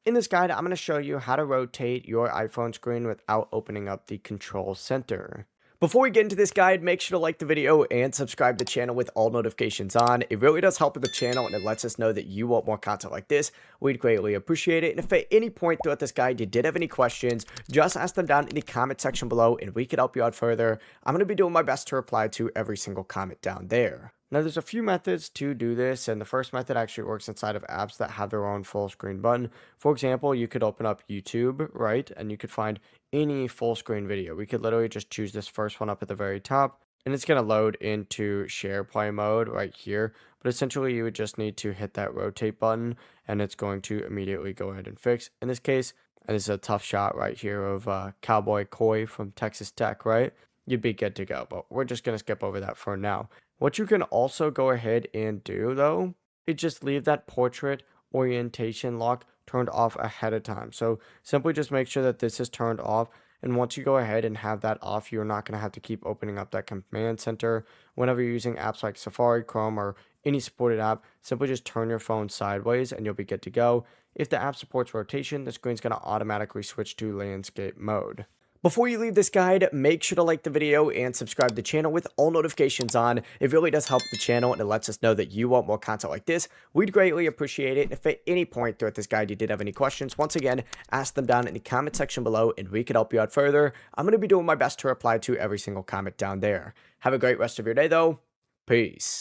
In this guide, I'm going to show you how to rotate your iPhone screen without opening up the control center. Before we get into this guide, make sure to like the video and subscribe to the channel with all notifications on. It really does help with the channel and it lets us know that you want more content like this. We'd greatly appreciate it. And if at any point throughout this guide you did have any questions, just ask them down in the comment section below and we could help you out further. I'm going to be doing my best to reply to every single comment down there. Now, there's a few methods to do this, and the first method actually works inside of apps that have their own full screen button. For example, you could open up YouTube, right? And you could find any full screen video. We could literally just choose this first one up at the very top, and it's going to load into share play mode right here. But essentially, you would just need to hit that rotate button, and it's going to immediately go ahead and fix. In this case, and this is a tough shot right here of Cowboy Coy from Texas Tech, right? You'd be good to go, but we're just going to skip over that for now. What you can also go ahead and do though, is just leave that portrait orientation lock turned off ahead of time. So simply just make sure that this is turned off. And once you go ahead and have that off, you're not going to have to keep opening up that command center. Whenever you're using apps like Safari, Chrome, or any supported app, simply just turn your phone sideways and you'll be good to go. If the app supports rotation, the screen's going to automatically switch to landscape mode. Before you leave this guide, make sure to like the video and subscribe to the channel with all notifications on. It really does help the channel and it lets us know that you want more content like this. We'd greatly appreciate it. And if at any point throughout this guide you did have any questions, once again, ask them down in the comment section below and we could help you out further. I'm going to be doing my best to reply to every single comment down there. Have a great rest of your day though. Peace.